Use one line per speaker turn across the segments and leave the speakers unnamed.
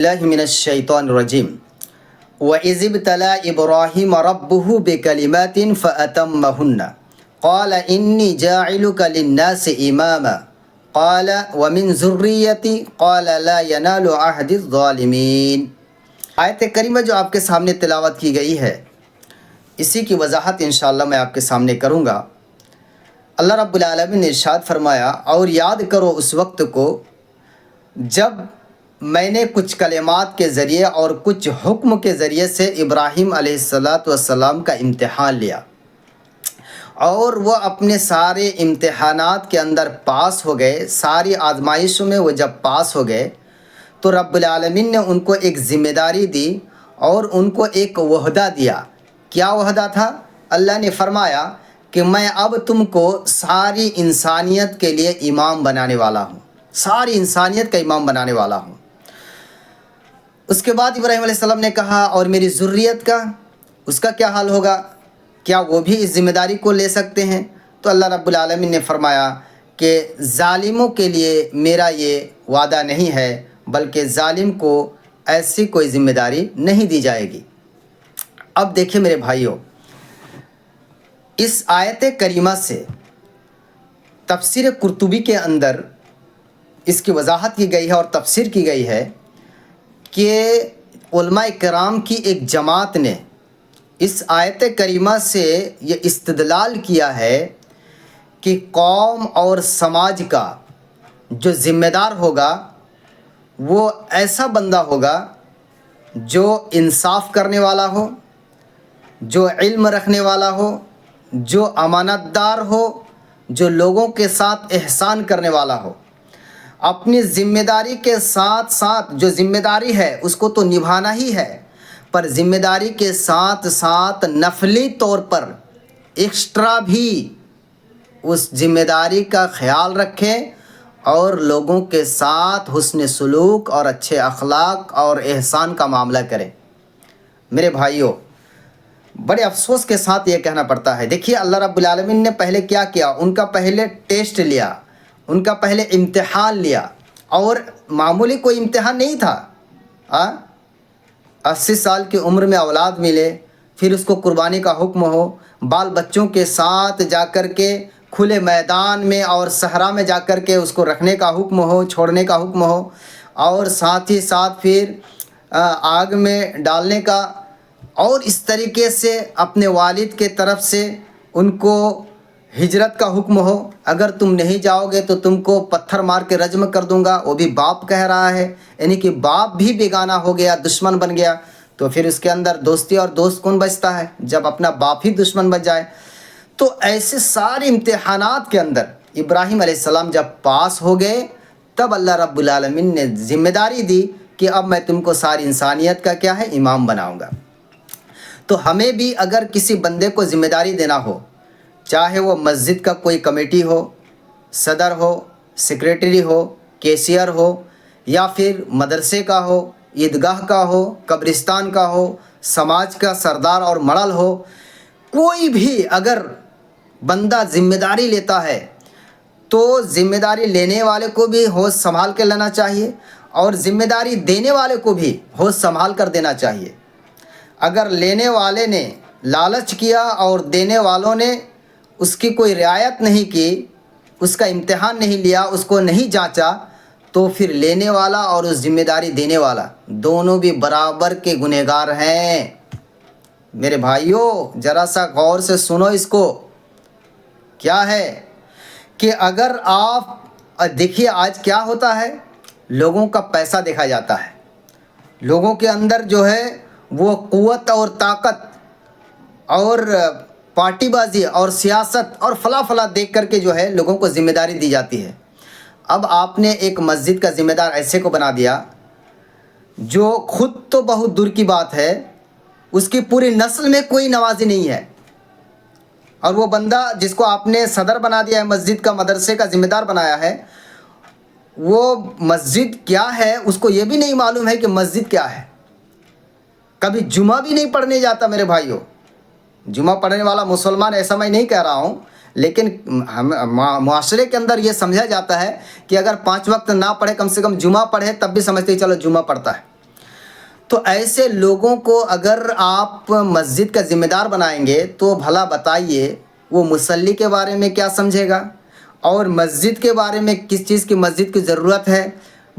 اللہ من الشیطان الرجیم وَإِذِ ابْتَلَىٰ إِبْرَاهِيمَ رَبُّهُ بِكَلِمَاتٍ فَأَتَمَّهُنَّ قَالَ إِنِّي جَاعِلُكَ لِلنَّاسِ إِمَامًا قَالَ وَمِن ذُرِّيَّتِي قَالَ لَا يَنَالُ عَهْدِ الظَّالِمِينَ۔ آیت کریمہ جو آپ کے سامنے تلاوت کی گئی ہے، اسی کی وضاحت انشاءاللہ میں آپ کے سامنے کروں گا۔ اللہ رب العالمین نے ارشاد فرمایا، اور یاد کرو اس وقت کو جب میں نے کچھ کلمات کے ذریعے اور کچھ حکم کے ذریعے سے ابراہیم علیہ السلام کا امتحان لیا، اور وہ اپنے سارے امتحانات کے اندر پاس ہو گئے۔ ساری آزمائشوں میں وہ جب پاس ہو گئے تو رب العالمین نے ان کو ایک ذمہ داری دی اور ان کو ایک وعدہ دیا۔ کیا وعدہ تھا؟ اللہ نے فرمایا کہ میں اب تم کو ساری انسانیت کے لیے امام بنانے والا ہوں، ساری انسانیت کا امام بنانے والا ہوں۔ اس کے بعد ابراہیم علیہ السلام نے کہا، اور میری ذریت کا، اس کا کیا حال ہوگا؟ کیا وہ بھی اس ذمہ داری کو لے سکتے ہیں؟ تو اللہ رب العالمین نے فرمایا کہ ظالموں کے لیے میرا یہ وعدہ نہیں ہے، بلکہ ظالم کو ایسی کوئی ذمہ داری نہیں دی جائے گی۔ اب دیکھیں میرے بھائیوں، اس آیت کریمہ سے تفسیر قرطبی کے اندر اس کی وضاحت کی گئی ہے اور تفسیر کی گئی ہے کہ علماء کرام کی ایک جماعت نے اس آیت کریمہ سے یہ استدلال کیا ہے کہ قوم اور سماج کا جو ذمہ دار ہوگا وہ ایسا بندہ ہوگا جو انصاف کرنے والا ہو، جو علم رکھنے والا ہو، جو امانت دار ہو، جو لوگوں کے ساتھ احسان کرنے والا ہو۔ اپنی ذمہ داری کے ساتھ ساتھ جو ذمہ داری ہے اس کو تو نبھانا ہی ہے، پر ذمہ داری کے ساتھ ساتھ نفلی طور پر ایکسٹرا بھی اس ذمہ داری کا خیال رکھے اور لوگوں کے ساتھ حسن سلوک اور اچھے اخلاق اور احسان کا معاملہ کرے۔ میرے بھائیوں، بڑے افسوس کے ساتھ یہ کہنا پڑتا ہے، دیکھیے اللہ رب العالمین نے پہلے کیا کیا، ان کا پہلے ٹیسٹ لیا، ان کا پہلے امتحان لیا، اور معمولی کوئی امتحان نہیں تھا۔ 80 سال کی عمر میں اولاد ملے، پھر اس کو قربانی کا حکم ہو، بال بچوں کے ساتھ جا کر کے کھلے میدان میں اور صحرا میں جا کر کے اس کو رکھنے کا حکم ہو، چھوڑنے کا حکم ہو، اور ساتھ ہی ساتھ پھر آگ میں ڈالنے کا، اور اس طریقے سے اپنے والد کے طرف سے ان کو ہجرت کا حکم ہو، اگر تم نہیں جاؤ گے تو تم کو پتھر مار کے رجم کر دوں گا، وہ بھی باپ کہہ رہا ہے، یعنی کہ باپ بھی بیگانہ ہو گیا، دشمن بن گیا، تو پھر اس کے اندر دوستی اور دوست کون بچتا ہے جب اپنا باپ ہی دشمن بن جائے؟ تو ایسے سارے امتحانات کے اندر ابراہیم علیہ السلام جب پاس ہو گئے، تب اللہ رب العالمین نے ذمہ داری دی کہ اب میں تم کو ساری انسانیت کا کیا ہے، امام بناؤں گا۔ تو ہمیں بھی اگر کسی بندے کو ذمہ داری دینا ہو، چاہے وہ مسجد کا کوئی کمیٹی ہو، صدر ہو، سیکریٹری ہو، کیشیئر ہو، یا پھر مدرسے کا ہو، عیدگاہ کا ہو، قبرستان کا ہو، سماج کا سردار اور مڑل ہو، کوئی بھی اگر بندہ ذمہ داری لیتا ہے تو ذمہ داری لینے والے کو بھی ہوش سنبھال کے لینا چاہیے، اور ذمہ داری دینے والے کو بھی ہوش سنبھال کر دینا چاہیے۔ اگر لینے والے نے لالچ کیا اور دینے والوں نے اس کی کوئی رعایت نہیں کی، اس کا امتحان نہیں لیا، اس کو نہیں جانچا، تو پھر لینے والا اور اس ذمہ داری دینے والا دونوں بھی برابر کے گنہگار ہیں۔ میرے بھائیوں، ذرا سا غور سے سنو اس کو۔ کیا ہے کہ اگر آپ دیکھیے آج کیا ہوتا ہے، لوگوں کا پیسہ دیکھا جاتا ہے، لوگوں کے اندر جو ہے وہ قوت اور طاقت اور پارٹی بازی اور سیاست اور فلاں دیکھ کر کے جو ہے لوگوں کو ذمہ داری دی جاتی ہے۔ اب آپ نے ایک مسجد کا ذمہ دار ایسے کو بنا دیا جو خود تو بہت دور کی بات ہے، اس کی پوری نسل میں کوئی نوازی نہیں ہے، اور وہ بندہ جس کو آپ نے صدر بنا دیا ہے، مسجد کا، مدرسے کا ذمہ دار بنایا ہے، وہ مسجد کیا ہے اس کو یہ بھی نہیں معلوم ہے کہ مسجد کیا ہے، کبھی جمعہ بھی نہیں پڑھنے جاتا۔ میرے بھائیوں، جمعہ پڑھنے والا مسلمان ایسا میں نہیں کہہ رہا ہوں، لیکن معاشرے کے اندر یہ سمجھا جاتا ہے کہ اگر 5 وقت نہ پڑھے، کم سے کم جمعہ پڑھے، تب بھی سمجھتے ہیں چلو جمعہ پڑھتا ہے۔ تو ایسے لوگوں کو اگر آپ مسجد کا ذمہ دار بنائیں گے تو بھلا بتائیے وہ مصلی کے بارے میں کیا سمجھے گا، اور مسجد کے بارے میں کس چیز کی مسجد کی ضرورت ہے،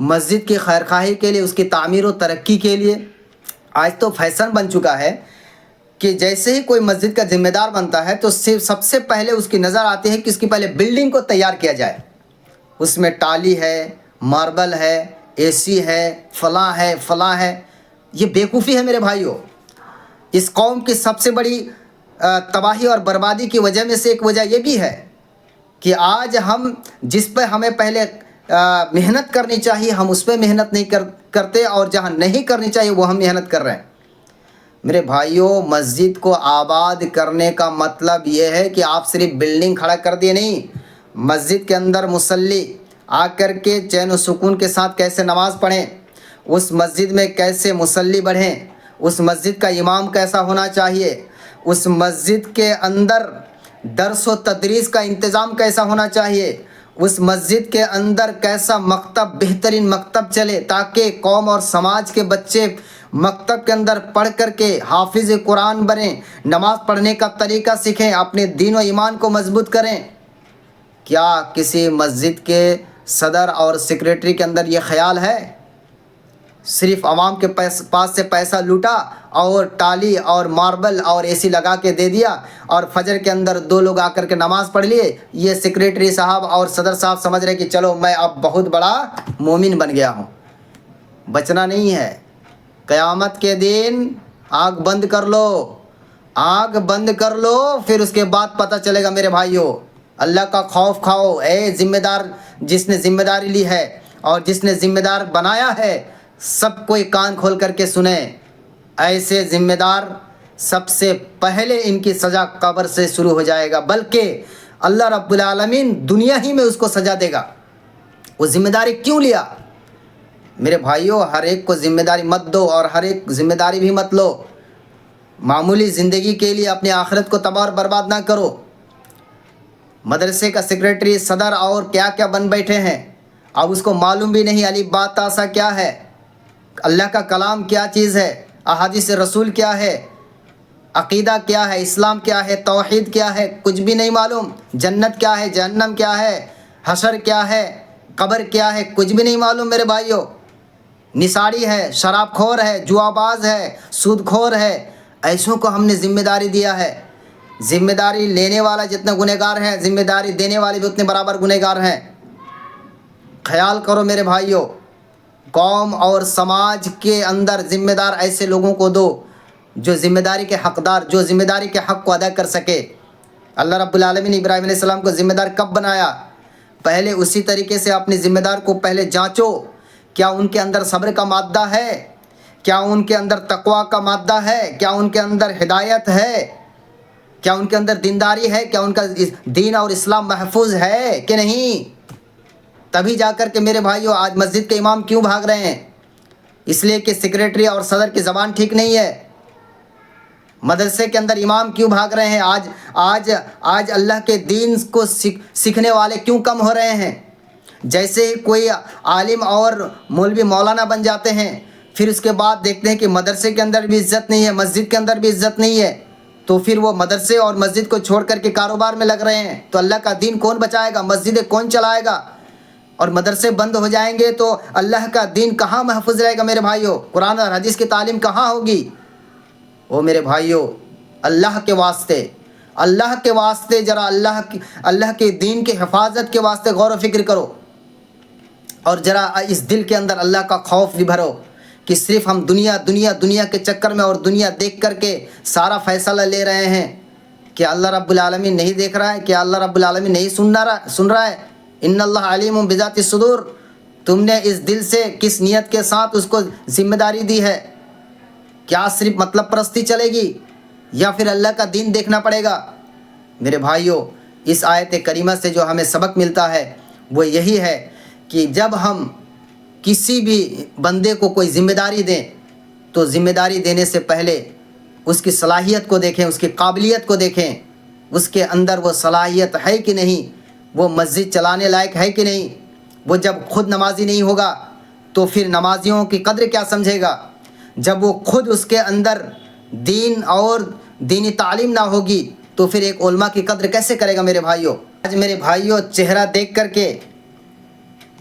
مسجد کی خیرخواہی کے لیے، اس کی تعمیر و ترقی کے لیے۔ آج تو فیشن بن چکا ہے کہ جیسے ہی کوئی مسجد کا ذمہ دار بنتا ہے تو سب سے پہلے اس کی نظر آتی ہے کہ اس کی پہلے بلڈنگ کو تیار کیا جائے، اس میں ٹالی ہے، ماربل ہے، اے سی ہے، فلاں ہے فلاں ہے۔ یہ بیوقوفی ہے میرے بھائیوں۔ اس قوم کی سب سے بڑی تباہی اور بربادی کی وجہ میں سے ایک وجہ یہ بھی ہے کہ آج ہم جس پہ ہمیں پہلے محنت کرنی چاہیے ہم اس پہ محنت نہیں کرتے، اور جہاں نہیں کرنی چاہیے وہ ہم محنت کر رہے ہیں۔ میرے بھائیوں، مسجد کو آباد کرنے کا مطلب یہ ہے کہ آپ صرف بلڈنگ کھڑا کر دیے نہیں، مسجد کے اندر مصلی آ کر کے چین و سکون کے ساتھ کیسے نماز پڑھیں، اس مسجد میں کیسے مصلی بڑھیں، اس مسجد کا امام کیسا ہونا چاہیے، اس مسجد کے اندر درس و تدریس کا انتظام کیسا ہونا چاہیے، اس مسجد کے اندر کیسا مکتب، بہترین مکتب چلے تاکہ قوم اور سماج کے بچے مکتب کے اندر پڑھ کر کے حافظ قرآن بنیں، نماز پڑھنے کا طریقہ سیکھیں، اپنے دین و ایمان کو مضبوط کریں۔ کیا کسی مسجد کے صدر اور سیکریٹری کے اندر یہ خیال ہے؟ صرف عوام کے پاس سے پیسہ لوٹا اور ٹالی اور ماربل اور اے سی لگا کے دے دیا، اور فجر کے اندر 2 لوگ آ کر کے نماز پڑھ لیے، یہ سیکریٹری صاحب اور صدر صاحب سمجھ رہے کہ چلو میں اب بہت بڑا مومن بن گیا ہوں۔ بچنا نہیں ہے۔ قیامت کے دن آنکھ بند کر لو، آنکھ بند کر لو، پھر اس کے بعد پتہ چلے گا میرے بھائیوں۔ اللہ کا خوف کھاؤ، اے ذمہ دار، جس نے ذمہ داری لی ہے اور جس نے ذمہ دار بنایا ہے، سب کوئی کان کھول کر کے سنیں۔ ایسے ذمہ دار سب سے پہلے ان کی سزا قبر سے شروع ہو جائے گا، بلکہ اللہ رب العالمین دنیا ہی میں اس کو سزا دے گا۔ وہ ذمہ داری کیوں لیا؟ میرے بھائیوں، ہر ایک کو ذمہ داری مت دو اور ہر ایک ذمہ داری بھی مت لو۔ معمولی زندگی کے لیے اپنی آخرت کو تباہ اور برباد نہ کرو۔ مدرسے کا سیکریٹری، صدر اور کیا کیا بن بیٹھے ہیں، اب اس کو معلوم بھی نہیں الف با تا سا کیا ہے، اللہ کا کلام کیا چیز ہے، احادیث رسول کیا ہے، عقیدہ کیا ہے، اسلام کیا ہے، توحید کیا ہے، کچھ بھی نہیں معلوم۔ جنت کیا ہے، جہنم کیا ہے، حشر کیا ہے، قبر کیا ہے، کچھ بھی نہیں معلوم میرے بھائیوں۔ نساڑی ہے، شراب خور ہے، جوا باز ہے، سود خور ہے، ایسوں کو ہم نے ذمہ داری دیا ہے۔ ذمہ داری لینے والا جتنے گنہگار ہیں، ذمہ داری دینے والے بھی اتنے برابر گنہگار ہیں۔ خیال کرو میرے بھائیوں، قوم اور سماج کے اندر ذمہ دار ایسے لوگوں کو دو جو ذمہ داری کے حقدار، جو ذمہ داری کے حق کو ادا کر سکے۔ اللہ رب العالمین ابراہیم علیہ السلام کو ذمہ دار کب بنایا؟ پہلے اسی طریقے سے اپنے ذمہ دار کو پہلے جانچو، کیا ان کے اندر صبر کا مادہ ہے، کیا ان کے اندر تقوی کا مادہ ہے، کیا ان کے اندر ہدایت ہے، کیا ان کے اندر دینداری ہے، کیا ان کا دین اور اسلام محفوظ ہے کہ نہیں؟ تبھی جا کر کے میرے بھائیوں آج مسجد کے امام کیوں بھاگ رہے ہیں؟ اس لیے کہ سیکریٹری اور صدر کی زبان ٹھیک نہیں ہے۔ مدرسے کے اندر امام کیوں بھاگ رہے ہیں؟ آج اللہ کے دین کو سیکھنے والے کیوں کم ہو رہے ہیں؟ جیسے ہی کوئی عالم اور مولوی مولانا بن جاتے ہیں، پھر اس کے بعد دیکھتے ہیں کہ مدرسے کے اندر بھی عزت نہیں ہے، مسجد کے اندر بھی عزت نہیں ہے، تو پھر وہ مدرسے اور مسجد کو چھوڑ کر کے کاروبار میں لگ رہے ہیں۔ تو اللہ کا دین کون بچائے گا؟ مسجدیں کون چلائے گا؟ اور مدرسے بند ہو جائیں گے تو اللہ کا دین کہاں محفوظ رہے گا میرے بھائیوں؟ قرآن اور حدیث کی تعلیم کہاں ہوگی؟ او میرے بھائیوں، اللہ کے واسطے ذرا اللہ کے دین کی حفاظت کے واسطے غور و فکر کرو، اور ذرا اس دل کے اندر اللہ کا خوف بھی بھرو کہ صرف ہم دنیا کے چکر میں اور دنیا دیکھ کر کے سارا فیصلہ لے رہے ہیں۔ کیا اللہ رب العالمین نہیں دیکھ رہا ہے؟ کیا اللہ رب العالمین نہیں سن رہا ہے؟ ان اللہ علیم بذات الصدور۔ تم نے اس دل سے کس نیت کے ساتھ اس کو ذمہ داری دی ہے؟ کیا صرف مطلب پرستی چلے گی یا پھر اللہ کا دین دیکھنا پڑے گا؟ میرے بھائیوں، اس آیت کریمہ سے جو ہمیں سبق ملتا ہے وہ یہی ہے کہ جب ہم کسی بھی بندے کو کوئی ذمہ داری دیں تو ذمہ داری دینے سے پہلے اس کی صلاحیت کو دیکھیں، اس کی قابلیت کو دیکھیں، اس کے اندر وہ صلاحیت ہے کہ نہیں، وہ مسجد چلانے لائق ہے کہ نہیں۔ وہ جب خود نمازی نہیں ہوگا تو پھر نمازیوں کی قدر کیا سمجھے گا؟ جب وہ خود اس کے اندر دین اور دینی تعلیم نہ ہوگی تو پھر ایک علماء کی قدر کیسے کرے گا میرے بھائیوں؟ آج میرے بھائیوں چہرہ دیکھ کر کے،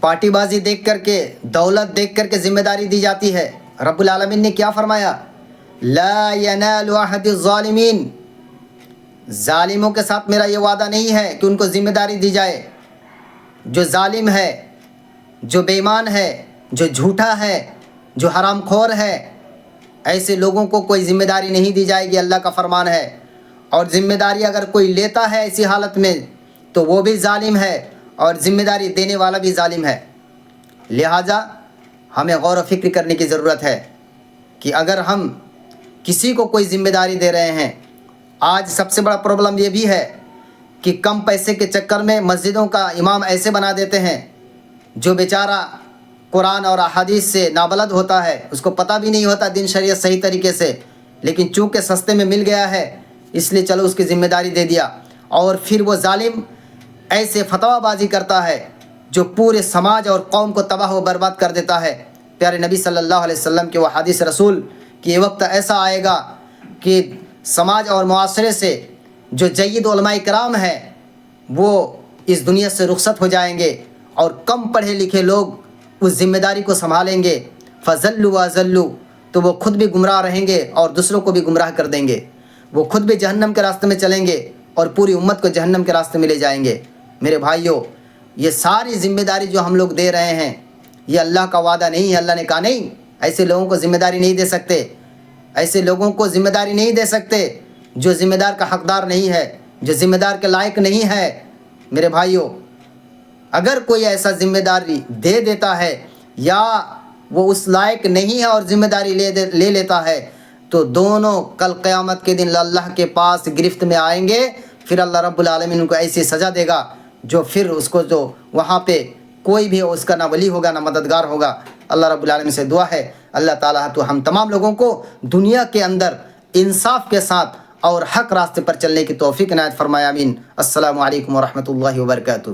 پارٹی بازی دیکھ کر کے، دولت دیکھ کر کے ذمہ داری دی جاتی ہے۔ رب العالمین نے کیا فرمایا؟ لا ینال عہد الظالمین، ظالموں کے ساتھ میرا یہ وعدہ نہیں ہے کہ ان کو ذمہ داری دی جائے۔ جو ظالم ہے، جو بے ایمان ہے، جو جھوٹا ہے، جو حرام خور ہے، ایسے لوگوں کو کوئی ذمہ داری نہیں دی جائے گی، اللہ کا فرمان ہے۔ اور ذمہ داری اگر کوئی لیتا ہے ایسی حالت میں تو وہ بھی ظالم ہے اور ذمہ داری دینے والا بھی ظالم ہے۔ لہٰذا ہمیں غور و فکر کرنے کی ضرورت ہے کہ اگر ہم کسی کو کوئی ذمہ داری دے رہے ہیں، آج سب سے بڑا پرابلم یہ بھی ہے کہ کم پیسے کے چکر میں مسجدوں کا امام ایسے بنا دیتے ہیں جو بیچارہ قرآن اور احادیث سے نابلد ہوتا ہے، اس کو پتہ بھی نہیں ہوتا دین شریعت صحیح طریقے سے، لیکن چونکہ سستے میں مل گیا ہے اس لیے چلو اس کی ذمہ داری دے دیا۔ اور پھر وہ ظالم ایسے فتویٰ بازی کرتا ہے جو پورے سماج اور قوم کو تباہ و برباد کر دیتا ہے۔ پیارے نبی صلی اللہ علیہ وسلم کے وہ حدیث رسول کہ یہ وقت ایسا آئے گا کہ سماج اور معاشرے سے جو جید علماء کرام ہیں وہ اس دنیا سے رخصت ہو جائیں گے اور کم پڑھے لکھے لوگ اس ذمہ داری کو سنبھالیں گے۔ فضلوا واضلوا، تو وہ خود بھی گمراہ رہیں گے اور دوسروں کو بھی گمراہ کر دیں گے، وہ خود بھی جہنم کے راستے میں چلیں گے اور پوری امت کو جہنم کے راستے میں لے جائیں گے۔ میرے بھائیوں، یہ ساری ذمہ داری جو ہم لوگ دے رہے ہیں یہ اللہ کا وعدہ نہیں ہے۔ اللہ نے کہا نہیں، ایسے لوگوں کو ذمہ داری نہیں دے سکتے، ایسے لوگوں کو ذمہ داری نہیں دے سکتے جو ذمہ دار کا حقدار نہیں ہے، جو ذمہ دار کے لائق نہیں ہے۔ میرے بھائیوں، اگر کوئی ایسا ذمہ داری دے دیتا ہے یا وہ اس لائق نہیں ہے اور ذمہ داری لے لیتا ہے تو دونوں کل قیامت کے دن اللہ کے پاس گرفت میں آئیں گے۔ پھر اللہ رب العالمین ان کو ایسی سزا دے گا جو پھر اس کو جو وہاں پہ کوئی بھی اس کا نہ ولی ہوگا نہ مددگار ہوگا۔ اللہ رب العالمین سے دعا ہے اللہ تعالیٰ تو ہم تمام لوگوں کو دنیا کے اندر انصاف کے ساتھ اور حق راستے پر چلنے کی توفیق عنایت فرمائے، آمین۔ السلام علیکم ورحمۃ اللہ وبرکاتہ۔